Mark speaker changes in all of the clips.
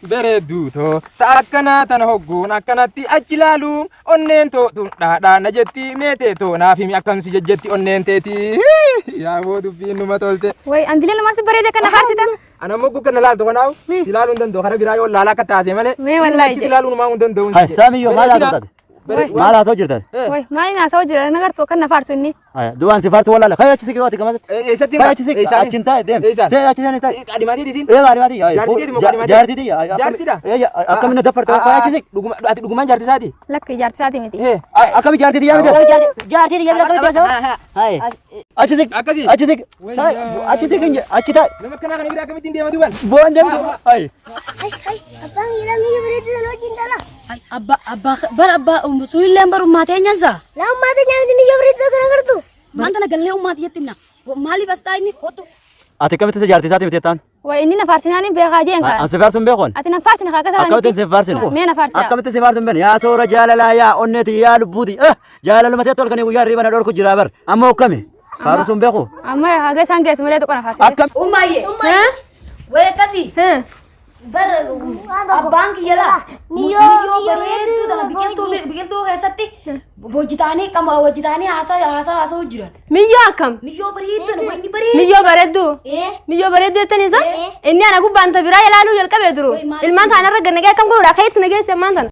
Speaker 1: Bereduto takkana tan hoggoon akkanatti achi ilaalu onneen tootu dhaadhaa na jetti meetee toonaaf himi akkamsi jejjetti onneen teeti yaaboo dubbiin numa tolte.
Speaker 2: Way andilee nama si bareeda kana haarsita.
Speaker 1: Ana moggu kana laaltu kanaaw si laaluun danda'u kana biraa yoo laalaa akka taase malee.
Speaker 2: Mee wallahi
Speaker 1: si laaluun maa hun danda'u.
Speaker 3: Hai saamiyyoo maal haasoftate? Maal haasoo jirtan?
Speaker 2: Way maal haasoo jira nagartuu kan na faarsu inni.
Speaker 3: Du'aan si faarsu wallaala kaya achi siqee waati gamatti.
Speaker 1: Eessatti
Speaker 3: kaya achi siqee achin taa'e deem. See achi sani taa'e.
Speaker 1: Qaadimaatii disin.
Speaker 3: Qaadimaatii. Jaartiiti.
Speaker 1: Jaartidha.
Speaker 3: Akkamina dafarta kaya achi siqee.
Speaker 1: Ati dhugumaan jaartisaati.
Speaker 2: Lakki jaartisaati miti.
Speaker 3: Akkami jaartiiti yaa miti. Jaartiiti yaa miti akkami taasisa. Hai. Achi siqee.
Speaker 1: Akkasi.
Speaker 3: Achi siqee. Achi siqee achi taa'e.
Speaker 1: Nama kana kana biraa akkamitti deema duuban.
Speaker 3: Bu'aan deemtu. Hai.
Speaker 4: Abang ila mi berita lo cinta lah.
Speaker 5: Abba sulillee baru ummata eenyansa.
Speaker 4: Lah ummata nyaati ni berita kana gartu.
Speaker 5: Maanta nagallee ummata yettimna. Maaliif as taa'inni kottu.
Speaker 3: Ati akkamitti si jaartisaati miti jettaan?
Speaker 2: Way inni na faarsinaan beekaa jeen kaa.
Speaker 3: An si faarsuun beekoon?
Speaker 2: Ati na faarsina kaa kasaan.
Speaker 3: Akkamitti si faarsina?
Speaker 2: Mee na faarsaa.
Speaker 3: Akkamitti si faarsuun beekne? Yaa soora jaalalaa yaa onneeti yaa lubbuuti. Jaalaluma ta'e tolkanii guyyaa riibana dhorku jira bar. Amma akkami? Faarsuun beeku?
Speaker 2: Amma haga isaan geessu malee tokko na faarsaa.
Speaker 3: Akkam?
Speaker 5: Umayye. Wee akkasii. Abbaan kiyya laa. Niyyoo bareedduu tana biqiltuu keessatti hojjetaanii haasa'uu jiran.
Speaker 6: Miyyoo akkam?
Speaker 5: Miyyoo bareedduu wanni bareedduu.
Speaker 6: Miyyoo bareedduu? Miyyoo bareedduu jettanii isa? Inni ana gubbaan ta biraa ilaaluu jalqabee jiru. Ilmaan taanarra gannagee akkam godhuudha? Kayetti nageesse ammaan tana.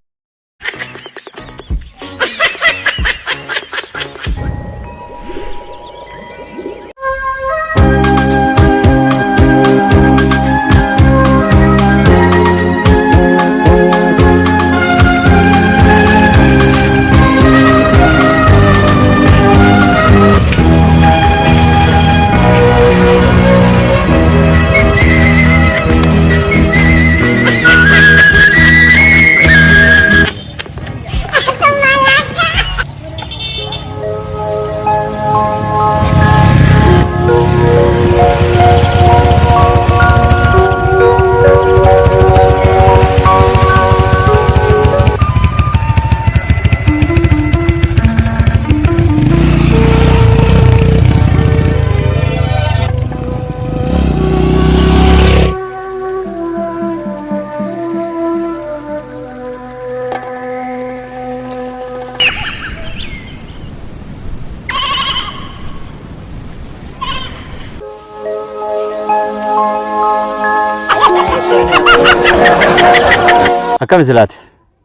Speaker 6: Akkam silaati?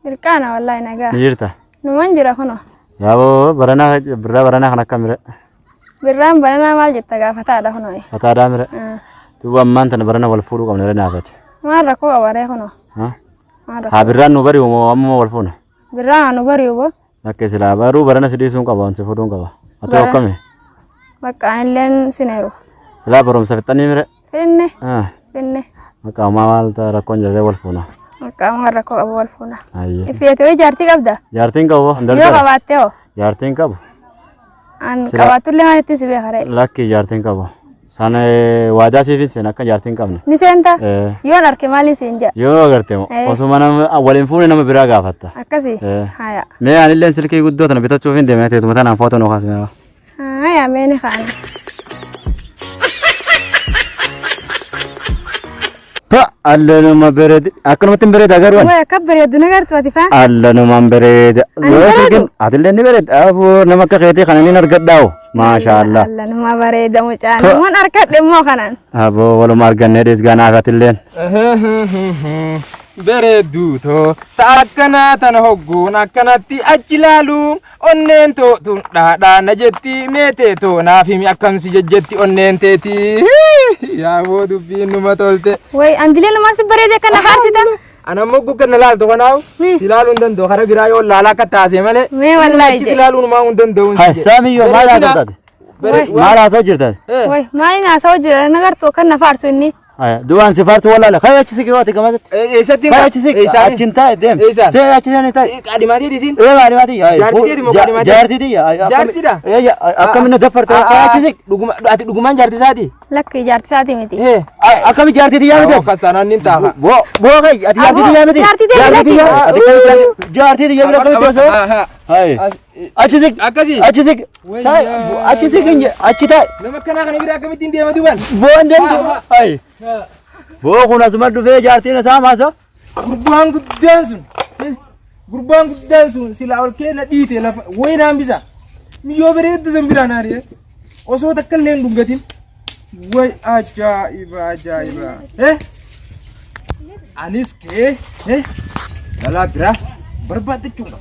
Speaker 2: Mirqaana wallahi nagaa.
Speaker 3: Ni jirta?
Speaker 2: Numan jira kuno.
Speaker 3: Yaaboo birraa baranaa kan akkam mire?
Speaker 2: Birraan baranaa maal jetta gaafataadha kuno.
Speaker 3: Fataadhaa mire? Duuba ammaan tana barana wal fuudhuu qabna irra naafate.
Speaker 2: Maal rakkoo qabaree kuno.
Speaker 3: Haa birraan nu bari'u moo amma wal fuuna?
Speaker 2: Birraan nu bari'u boo.
Speaker 3: Akka silaa baruu barana si dhiisuun qaba wanti fuudhuun qaba. Ati akkami?
Speaker 2: Bakka anilleen sineeru.
Speaker 3: Silaa barumsa fixxanii mire?
Speaker 2: Finne. Finne.
Speaker 3: Bakka ammaa maalta rakkoon jirre wal fuuna?
Speaker 2: Bakka amma rakkoo qabu wal fuuna.
Speaker 3: Ayyee.
Speaker 2: Ifeetee jaartii qabda?
Speaker 3: Jaartiin qabu?
Speaker 2: Yoo qabaattee hoo?
Speaker 3: Jaartiin qabu?
Speaker 2: An qabaatullee maal ittiin si beekare?
Speaker 3: Lakki jaartiin qabu. Sana waadaa siifin seen akka jaartiin qabne.
Speaker 2: Ni seenta? Yoon arke maaliin siin jaa?
Speaker 3: Yoo agarte moo osuma nama waliin fuune nama biraa gaafatta.
Speaker 2: Akkasii? Haya.
Speaker 3: Mee anillee silkii guddoo tana bitachuuf hin deemee teetuma tanaan footoo nu kaasme.
Speaker 2: Haya meeni kaane.
Speaker 3: Allanuma bareede akkanumatti bareeda garuu
Speaker 2: way akka bareedu nagartu ati faa
Speaker 3: allanuma bareeda yoo atillee ni bareeda aboo nama akka keetii kana ni argadhaawo maashaallah
Speaker 2: allanuma bareeda mucaan namoon arkadhe immoo kanaan
Speaker 3: aboo waluma argannee deesgaanaaf atilleen
Speaker 1: Bereduto takkana tan hoggoon akkanatti achi ilaalu onneen tootu dhaadhaa na jetti meetee toonaaf himi akkamsi jejjetti onneen teeti yaaboo dubbiin numa tolte.
Speaker 2: Way andilee nama si bareeda kana haarsita.
Speaker 1: Ana moggu kana laaltu kanaaw si laaluun danda'u kana biraa yoo laalaa akka taase malee.
Speaker 2: Mee wallahi
Speaker 1: si laaluun maa hun danda'u.
Speaker 3: Hai saamiyyoo maal haasoftate? Maal haasoo jirtan?
Speaker 2: Way maaliin haasoo jira nagartuu kan na faarsu inni.
Speaker 3: Du'aan si faarsu wallaala kaya achi siqee waati gamatti.
Speaker 1: Eessatti?
Speaker 3: Kaya achi siqee achin taa'e deem. See achi sani taa'e.
Speaker 1: Qaadimaatii disin.
Speaker 3: Qaadimaatii.
Speaker 1: Jaartiiti.
Speaker 3: Jaartiidha. Akkamina dafarta kaya achi siqee.
Speaker 1: Ati dhugumaan jaartisaati?
Speaker 2: Lakki jaartisaati miti.
Speaker 3: Akkami jaartiiti yaa miti?
Speaker 1: Fastaanaan ni ta'a.
Speaker 3: Boo kai ati jaartiiti yaa miti? Jaartiiti yaa. Jaartiiti yaa miti akkamitti osoo? Hai. Achi siqee.
Speaker 1: Akkasii.
Speaker 3: Achi siqee. Achi siqee achi taa'e.
Speaker 1: Nama kanaa kana biraa akkamittiin deema duuban?
Speaker 3: Boon deemtu. Hai. Bookuna suma dhufee jaartiin isaa maasa.
Speaker 1: Gurbaan guddaan sun. Gurbaan guddaan sun sila ol keenya dhiite lafa wayinaan bisa. Miyyoo bareeddu sun biraan haari'e. Osoo takka illee hin dhungatin. Way ajaa'iba. Anis kee dhalaa biraa barbaaddachuudha.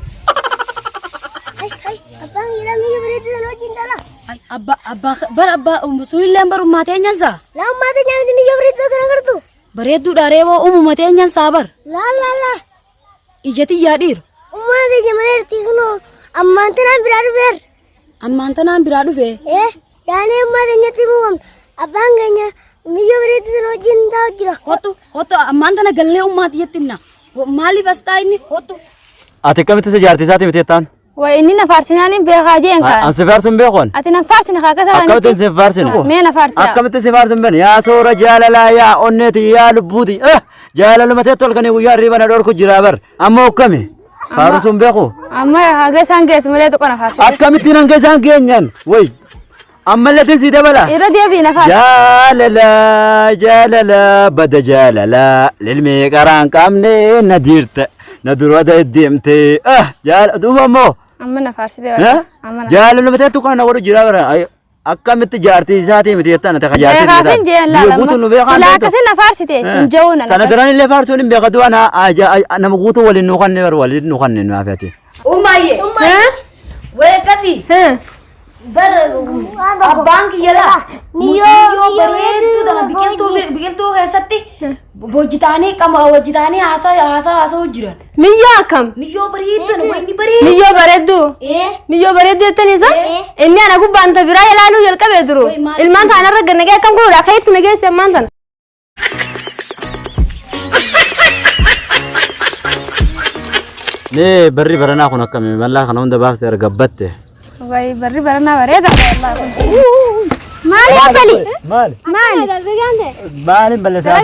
Speaker 4: Abang gila miyoo bareeddu sana wajjin dhala.
Speaker 5: Abba suilleen bar ummatee nyansa.
Speaker 4: Laa ummata nyaamti miyoo bareeddu sana gartu.
Speaker 5: Bareedduudha reeboo umumatee nyansaa bar.
Speaker 4: Laa.
Speaker 5: Ijati yaadhiir.
Speaker 4: Ummata jamaneerti kunoo ammaan tanaan biraa dhufeer.
Speaker 5: Ammaan tanaan biraa dhufe.
Speaker 4: Yaanee ummata nyatti muumamne. Abbaan keenya miyoo bareeddu sana wajjin taa'u jira.
Speaker 5: Hottu ammaan tana gallee ummaati jetti himna. Maaliif as taa'e inni hottu.
Speaker 3: Ati akkamitti isa jaartii isaati miti jettaan?
Speaker 2: Way inni na faarsinaan hin beekaa jeen kaan.
Speaker 3: An si faarsuun beekon?
Speaker 2: Ati na faarsina kaa kasa
Speaker 3: Akkamitti si faarsina?
Speaker 2: Mee na faarsina.
Speaker 3: Akkamitti si faarsuun beekon? Yaa soora jaalalaa yaa onneeti yaa lubbuuti. Jaalaluma ta'e tolkanii guyyaa riibana dhorku jira bar. Amma akkami? Faarsuun beeku?
Speaker 2: Amma haga isaan geessu malee tokko na faarsina.
Speaker 3: Akkamittiin hanga isaan keenyan? Way. Ammallee si dabala.
Speaker 2: Irra deebii na faarsina.
Speaker 3: Jaalala bada jaalala lilmee qaraan qabne na diirte na dura deemte duuba immoo
Speaker 2: Amma na faarsite wala.
Speaker 3: jaalaluma ta'e tokko na godhu jira bara akkamitti jaartii isaatii miti jettan taka jaartii
Speaker 2: isaatii beekaa jeen laala.
Speaker 3: guutuu nu beekaa
Speaker 2: Silaa akkasii na faarsite hin jawuu na.
Speaker 3: kana biraan illee faarsuun hin beekatu nama guutuu waliin nu kanne bar waliin nu kanne nu hafeeti.
Speaker 5: Ummaayye. Way akkasii. Bar abbaan kiyya laa. Miyoo bareeddu tana biqiltuu keessatti hojjitaanii haasa'uu jiran.
Speaker 6: Miyyoo akkam?
Speaker 5: Miyyoo bareeddu tana wayni bareeddu.
Speaker 6: Miyyoo bareeddu? Miyyoo bareeddu jettaniisa? Inni ana gubbaan ta biraa ilaaluu jalqabee jiru. Ilmaan taanarra gannagee akkam godhuudha akka itti nageesse ammaan tana.
Speaker 3: Nee barri baranaa kun akkami mallaa kana hunda baaftee argabbatte.
Speaker 2: Way barri baranaa bareeda wallahi. Maali abali?
Speaker 3: Maali?
Speaker 6: Maali?
Speaker 3: Maalin balleessaa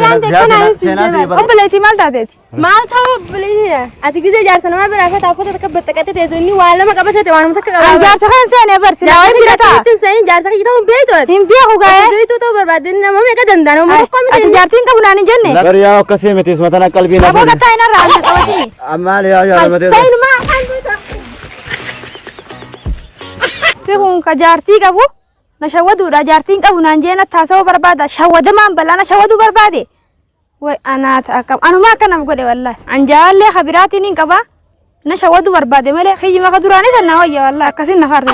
Speaker 3: seenaatii bara.
Speaker 2: Obboleetii maal taateeti?
Speaker 6: Maal ta'uu obboleettii? Ati gisee jaarsa namaa biraa fi taafota takka baxxaqattee teessu inni waan lama qabatee waan takka qabaa.
Speaker 2: An jaarsa kan seenee barsiisa way bira taa.
Speaker 6: Jaartiin seenee jaarsa kiyya ta'uu beektu.
Speaker 2: Hin beeku gaa'ee.
Speaker 6: Beektu ta'uu barbaadde nama meeqa danda'a nama tokko miti.
Speaker 2: Ati jaartiin qabu naan hin jenne.
Speaker 3: Bari yaa akkasii miti ismatana qalbii na
Speaker 2: Aboo gattaa hin arraa hin qabatini.
Speaker 3: Maali yaa jaalatee.
Speaker 6: Sayinuma afaan tuuta.
Speaker 2: Si kun ka jaartii qabu na shawwaduudha jaartiin qabu naan jeen taasawuu barbaada shawwadamaan balaa na shawwaduu barbaade. Way anaata akkam anuma akka nama godhe wallahi an jaallee kabiraatiin hin qaba na shawwaduu barbaade malee kiyyima ka duraanis annaa wayya wallahi akkasiin na faarsa.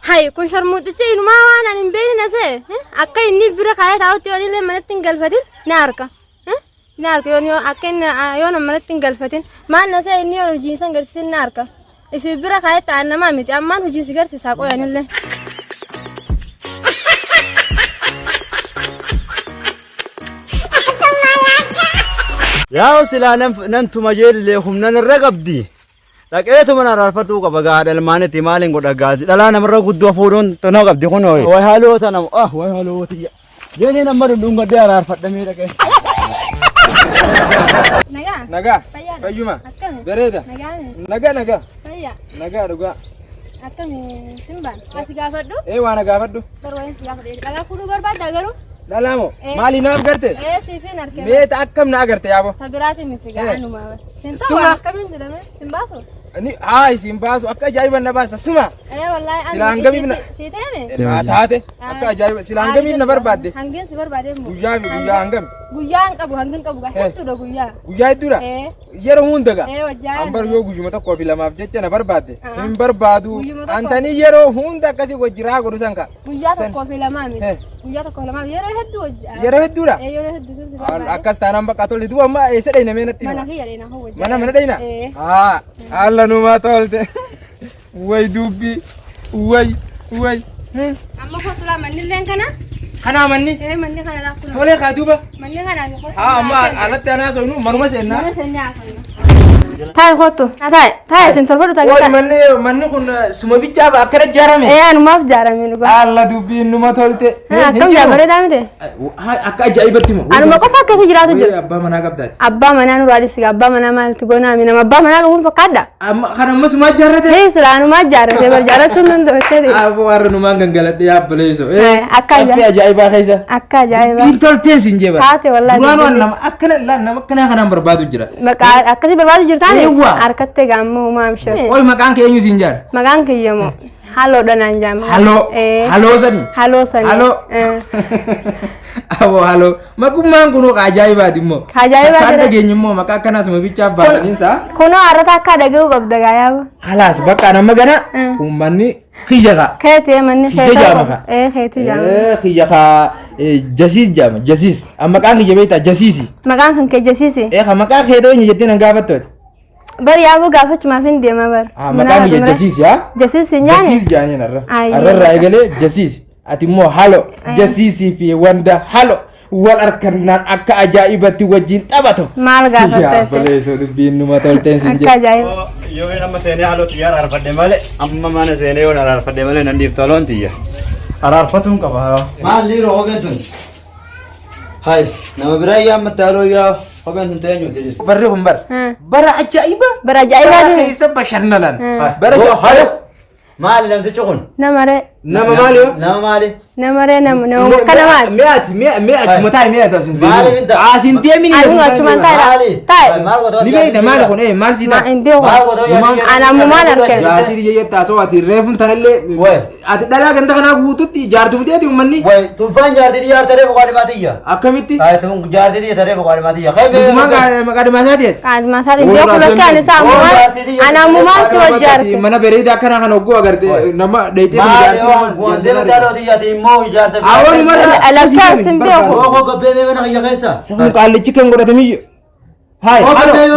Speaker 6: Hai kun sharmuutichi inumaa waan ani hin beekne nase akka inni bira kaayee taa'utti yoon illee manatti hin galfatin ni arka yoon akka inni yoon manatti hin galfatin maal nase inni yoon hojii isa garsiisin ni arka ifi bira kaayee ta'an namaa miti ammaan hojii si garsiisaa qoyan illee.
Speaker 3: Yaa silaa nan tuma jeellee humnan irra qabdi. Dhaqeetu mana raarfatuu qaba gaadha ilmaanitti maaliin godha gaadhi dhalaa namarra guddoo fuudhuun tonoo qabdi kun ho'i. Way haloota nama way haloota jeeni nama dhundhungadhee araarfadhamee dhaqee.
Speaker 1: Nagaa. Fayyuma. Bareeda. Nagaa. Nagaa dhugaa.
Speaker 6: Akkami simbaan asi gaafadhu?
Speaker 1: Waan gaafadhu.
Speaker 6: Barwaayin si gaafadhu. Dhalaa fuudhuu barbaadda garuu?
Speaker 1: Dhalaa moo maali naaf garte?
Speaker 6: Siifin argee.
Speaker 1: Meeta akkam na agarte yaabo?
Speaker 6: Tabiraati miti gaanuma. Sintaa akkamiin jedhame? Simbaasu?
Speaker 1: Ni isin baasu akka ajaa'iban na baasta suma.
Speaker 6: Wallahi
Speaker 1: Silaan gamiif na.
Speaker 6: Si teeme?
Speaker 1: Taate akka ajaa'iba silaan gamiif na barbaadde.
Speaker 6: Hangeen si barbaade immoo?
Speaker 1: Guyyaa hangam?
Speaker 6: Guyyaa hin qabu hangeen qabu hedduudha guyyaa.
Speaker 1: Guyyaa hedduudha? Yeroo hunda gaa?
Speaker 6: Wajjaa.
Speaker 1: Ambar yoo guyyuma tokkoo fi lamaaf jecha na barbaadde. Hin barbaadu. Antanii yeroo hunda akkasii wajjiraa godhu san ka.
Speaker 6: Guyyaa tokkoo fi lamaa miti. Guyyaa tokkoo lamaa yeroo hedduu wajjaa.
Speaker 1: Yeroo hedduudha?
Speaker 6: Yeroo hedduu si barbaade.
Speaker 1: Akkas taanaan bakka tolli duuba amma eessa dhayna mee natti hima?
Speaker 6: Mana kiyya dhayna hoo wajjaa.
Speaker 1: Mana dhayna? Alla numa tolte. Way dubbi. Way.
Speaker 6: Amma kotulaa mannilleen kana?
Speaker 1: Kanaa manni?
Speaker 6: Manni kana laafuna.
Speaker 1: Tolee kaa duuba.
Speaker 6: Manni kana.
Speaker 1: Amma alatti anaa soonu manuma seennaa.
Speaker 6: Mana seennaa kana. Taa'e kottu. Taa'e isin tolfadhu
Speaker 1: Oi
Speaker 6: taa'e.
Speaker 1: manni kun suma bichaaf akkana ijaarame.
Speaker 6: Anumaaf ijaarame dhugaa.
Speaker 1: Alla dubbiin numa tolte.
Speaker 6: Akkam jaabareedaa miti.
Speaker 1: Akka ajaa'ibatti moo.
Speaker 6: Anuma qofa akkasii jiraatu jira.
Speaker 1: Abbaa manaa qabdaati.
Speaker 6: Abbaa manaa nu raadisi abbaa manaa maaltu goonaa mi nama abbaa manaa qabuun fakkaadha.
Speaker 1: Kan ammas maa ijaarrate.
Speaker 6: Sila anumaa ijaarrate bar jaarachuun danda'u.
Speaker 1: Aboo warra numaan gangaladhe yaabaleeso.
Speaker 6: Akka
Speaker 1: ajaa'ibaa keessa.
Speaker 6: Akka ajaa'ibaa.
Speaker 1: Biin tolteen sin jeba.
Speaker 6: Taate wallahi.
Speaker 1: Duraan waan nama akkana kanaan barbaadu jira.
Speaker 6: Maqaa akkasii barbaadu jirtaani.
Speaker 1: Eewwa.
Speaker 6: Harkattee gaammoo maam shee.
Speaker 1: Oi maqaan kee eenyu sin jaar.
Speaker 6: Maqaan kiyya moo. Halloo dhanaan jaama.
Speaker 1: Halloo. Halloo sani.
Speaker 6: Halloo sani.
Speaker 1: Halloo. Aboo halloo. Maqummaan kun ajaa'ibaati immoo.
Speaker 6: Ajaa'ibaati.
Speaker 1: Kan dhageenyu immoo maqaa akkanaa suma bichaaf baataniinsa.
Speaker 6: Kunoo har'ata akka dhaga'uu qabda gaayaa.
Speaker 1: Khalaas bakka nama gana uummanni kiyya kaa.
Speaker 6: Keetee manni
Speaker 1: Kiyya jaama kaa.
Speaker 6: keetii jaama.
Speaker 1: Kiyya kaa jasiis jaama jasiis. Maqaan kiyya beektaa jasiisi.
Speaker 6: Maqaan kan kee jasiisi.
Speaker 1: Kan maqaa kee ta'u jettee nan gaafattooti.
Speaker 6: Bari yaabuu gaafachumaaf hin deema bar.
Speaker 1: Maqaan kiyya jasiis yaa.
Speaker 6: Jasiisi nyaane.
Speaker 1: Jasiis jaaniin arra.
Speaker 6: Ayyo.
Speaker 1: Arrarraa eegalee jasiis. Ati immoo halo jasiisii fi wanda halo wal harkannaan akka ajaa'ibatti wajjin taphatu.
Speaker 6: Maal gaafatte?
Speaker 1: Yaabaleesoo dubbiin numa tolteen sin
Speaker 6: Akka
Speaker 1: jedhu.
Speaker 6: ajaa'iba.
Speaker 3: Yoo nama seenee haaloo xiyyaara arfadhe malee amma mana seenee yoo arfadhe malee nan dhiif toloon xiyya. Ararfatuun qaba. Maal liiroo kopheen tun? Hai nama biraa yaa mattaaloo yaa kopheen tun ta'ee nyuuti.
Speaker 1: Barri kun bara. Bara ajaa'iba.
Speaker 6: Bara ajaa'ibaa
Speaker 1: Keessa bashannanan.
Speaker 3: Bara
Speaker 1: Bara
Speaker 3: halo. Maali namtichi kun?
Speaker 6: Namaree.
Speaker 1: nama maali yoo?
Speaker 3: Nama maali?
Speaker 6: Namaree nama kana maali?
Speaker 1: Mi'aati mataa mi'aati asin
Speaker 3: Maali minta?
Speaker 1: asin deemini.
Speaker 6: Anu achumaan
Speaker 3: Maali?
Speaker 6: taa'e.
Speaker 3: Maal godhoo?
Speaker 1: Ni beekta maali kun maal sii ta'a?
Speaker 6: Hin beeku.
Speaker 3: Maal godhoo?
Speaker 6: Ana ammumaan argee.
Speaker 1: Jaatii jeyyattaa soo ati reefun tanallee
Speaker 3: Wayi.
Speaker 1: ati dhalaa ganda kanaa guututti jaartu miteeti uummanni
Speaker 3: Wayi tulfaan jaartii diyaar taree boqaadhi maatiyya.
Speaker 1: akkamitti
Speaker 3: Hai tun jaartii diyaa taree boqaadhi maatiyya.
Speaker 1: dhugumaan maqaadhimaasaati
Speaker 6: Qaadhimaa hin beeku bakka ani isaa ammumaan ana ammumaan si wajjaarte.
Speaker 1: mana bareedaa akkanaa kana hogguu agarte nama dheeytee
Speaker 3: Maali yoo guwantee mataaloo diyaati immoo ijaarsa.
Speaker 1: Awwaal mara
Speaker 6: Lakkaas hin beeku.
Speaker 3: Rookoo gabbee mee mana kiyya keessa.
Speaker 1: kun qaallichi kan godhatamiyyo hai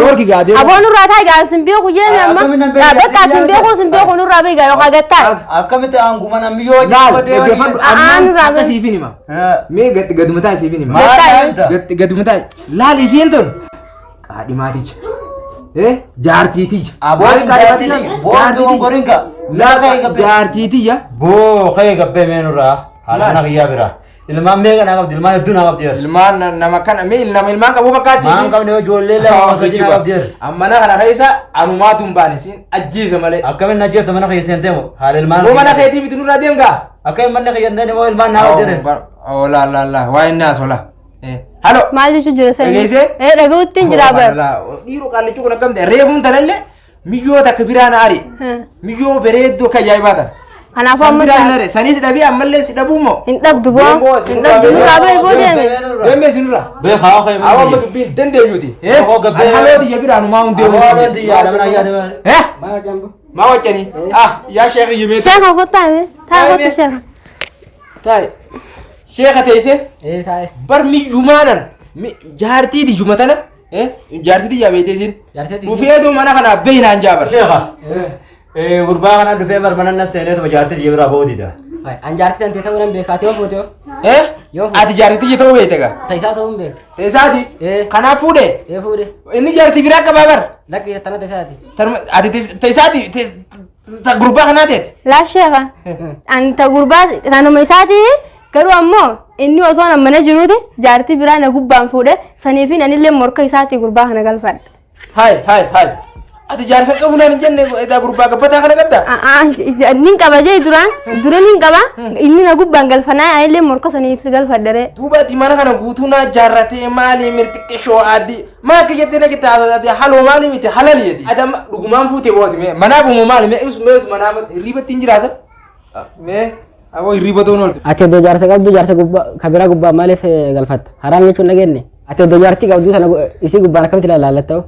Speaker 1: dorki gaadee
Speaker 6: Aboo nurraa taa'e gaa sin beeku jeemi amma.
Speaker 3: Akkamiin hin beeku?
Speaker 6: Bakka sin beeku nurraa beekaa yookaan gattaa.
Speaker 3: Akkamitti aanguma namni yoo
Speaker 1: laal
Speaker 3: godhee
Speaker 1: dhaggeeffadhu
Speaker 6: Aan
Speaker 1: amma
Speaker 6: rabe.
Speaker 1: siifin hima mee gadumataa siifin hima
Speaker 3: maal
Speaker 1: gadumataa laal isiin tun qaadhimaaticha jaartiitija
Speaker 3: Aboon jaartii boontuu gorinka.
Speaker 1: jaartiitija
Speaker 3: Boo kee gabbee mee nurraa haala mana kiyyaa biraa. Ilmaan meeqa naa qabdi ilmaan hedduu naa qabdi yeroo.
Speaker 1: ilmaan nama kana mee nama ilmaan qabu fakkaatti
Speaker 3: Maan qabne yoo ijoollee lama osoo naa qabdi yeroo.
Speaker 1: ammana kana keessa anumaatu hin baane siin ajjiisa malee
Speaker 3: Akkamiin na jeetu mana kiyya seentee moo haala ilmaan.
Speaker 1: moo mana keetii miti nurraa deemgaa
Speaker 3: Akkamiin manni kiyya seentee moo ilmaan naa qabdi yeroo.
Speaker 1: ola la la waa inni as ola halo
Speaker 6: Maal jechuun jira sanii?
Speaker 1: Dhageessee?
Speaker 6: Dhaga'uutti hin jiraa bar.
Speaker 1: dhiiroo qaallichi kun akkamte reefuun tanallee miyyoota akka biraan aari miyyoo bareedduu akka ajaa'ibaatan
Speaker 6: Kanaafuu
Speaker 1: san
Speaker 6: amma
Speaker 1: biraan aari sanis dhabii ammallee si dhabuu moo
Speaker 6: hin dhabdu bu'aa. Hin dhabdu nurraa ba'e boo deeme.
Speaker 1: deemee sinurra
Speaker 3: Beekaa kee
Speaker 1: awwa
Speaker 3: mana
Speaker 1: amma dubbiin dandeenyuti
Speaker 3: Yoo gabbee-
Speaker 1: alhaloo xiyya biraan umaa hundi
Speaker 3: Aboon xiyyaa lama naa yaade.
Speaker 1: maa waccanii yaa sheekhi yimee
Speaker 6: Sheeka kottaa taa'e kottu sheeka.
Speaker 1: taa'e sheeka teessee bar miyyumaanan jaartiiti jumatana jaartiiti jaabeetee sin dhufeetu mana kana beeynaan jaabar
Speaker 3: Sheeka. Gurbaa kana dhufee barbaanna seeneetuma jaartii kiyya biraa boodida.
Speaker 7: Anjaartii tan ta'uu nan beekaa ta'uu footoo
Speaker 1: ati jaartiiti ta'uu beekte gaa
Speaker 7: ta'isaa ta'uu hin beeku.
Speaker 1: teessaati kanaaf fuudhee
Speaker 7: Fuudhe
Speaker 1: inni jaartii biraa qabaa bar
Speaker 7: lakki tana ta'isaati.
Speaker 1: ati teessaati ta gurbaa kanaa teeti
Speaker 6: Laa sheeka. Ani ta gurbaa tanuma isaati garuu ammoo inni osoo nan mana jiruuti jaartii biraa na gubbaan fuudhe saniifin anillee morka isaati gurbaa kana galfadhe.
Speaker 1: hai ati jaarsa qabu naan jenne edaa gurbaa gabbataa kana qabda
Speaker 6: Nin qaba jee dura nin qaba inni na gubbaan galfanaa anillee morka saniif si galfadhere.
Speaker 1: duuba ati mana kana guutuu naa jaarratee maali mirtiqqe shoo addi maa akka jettee na gitaa ati haloo maali miti halali jedhi ati amma dhugumaan fuute booti mee manaa bumu maali mee ibsu manaa hirribatti hin jiraasa mee aboo hirriba ta'uun ooltu
Speaker 7: Ati iddoo jaarsa qabdu jaarsa gubbaa kabiraa gubbaa maaliif galfatta? Haraam jechuun dhageenne. Ati iddoo jaartii qabdu sana isii gubbaan akkamitti ilaalatta?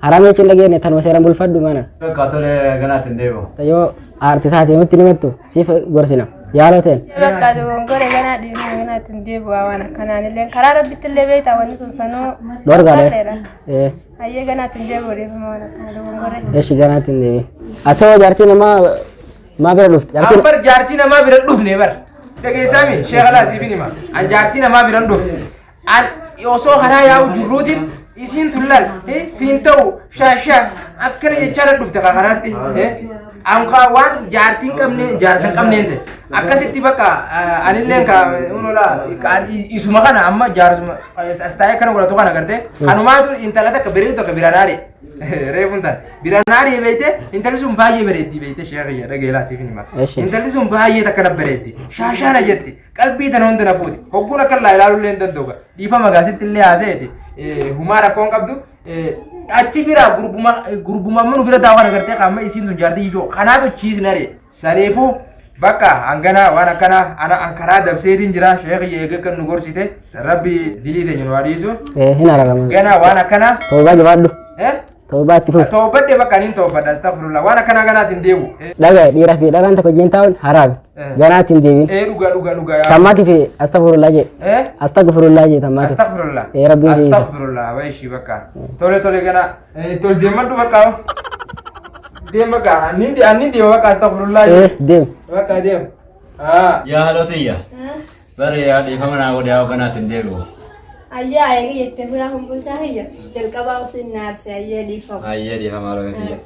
Speaker 7: Haraam jechuun dhageenne tanuma seeraan bulfadhu mana.
Speaker 3: Beekaa tolee ganaatti hin deebi'u.
Speaker 7: Yoo aarti taatee nutti nimattu siif gorsina. Yaaloo ta'e.
Speaker 6: Bakka dogongore ganaa dhiirri ganaatti hin deebi'aa waan akkanaan illee karaa rabbitti illee beektaa wanni sun sanoo.
Speaker 7: Dorgaadhe.
Speaker 6: Hayyee ganaatti hin deebi'u deebima waan akkana dogongore.
Speaker 7: Eeshi ganaatti hin deebi. Ati hoo jaartii namaa maa bira dhufte?
Speaker 1: an bar jaartii namaa bira dhufne bar dhageessaami sheekha laasiifin hima an jaartii namaa bira dhufne an osoo karaa yaa'u jirruutiin isin tullan siin ta'u shaasha akkana jechaadha dhufte kakaraatti ankaa waan jaartiin qabne jaarsan qabneense akkasitti bakka anilleen ka unola isuma kana amma jaarsuma astaa'ee kana godhatu kana garte kanumaatu intala takka bereedu takka biranaari reefun tan biranaari beeyte intalli sun baay'ee bareeddi beeyte sheekiyya dhageelaa siif hima intalli sun baay'ee takkana bareeddi shaashaana jetti qalbii tana hunda na fuuti hogguun akka laa ilaaluullee hin danda'uga dhiifa magaasitti illee haaseeti humaa rakkoon qabdu achi bira gurbuma manu bira daawwan agartee qaama isiin tun jaartii ijoo kanaatu ciisnare sareefuu bakka hangana waan akkana ana ankaraa dabseetiin jira sheekiyya eega kan nu gorsite rabbi dilii teenya nu adiisu
Speaker 7: hin aragamu
Speaker 1: gana waan akkana
Speaker 7: tooba jabaadhu tooba itti fuuf
Speaker 1: toobadde bakka niin toobadha astaghfirullah waan akkana ganaatiin deebu
Speaker 7: dhagaa dhiiraa fi dhalaan tokko jiin taa'uun haraami ganaatiin deebiin
Speaker 1: dhuga
Speaker 7: tammaati fi astaghfirullah jee astaghfirullah jee tammaati
Speaker 1: astaghfirullah
Speaker 7: rabbiin si
Speaker 1: astaghfirullah waishi bakka tole gana tol deemadhu bakka deem bakka annin deema bakka astaghfirullah
Speaker 7: deem
Speaker 1: bakka deem
Speaker 3: yaa halootiya bare yaa dhiifama naa godhe yaa ganaatiin deebi'u
Speaker 6: ayyaa eegi jettee fuyaa kun bulchaa hiyya jalqabaa usin naarse ayyee dhiifama
Speaker 3: ayyee dhiifama halootiya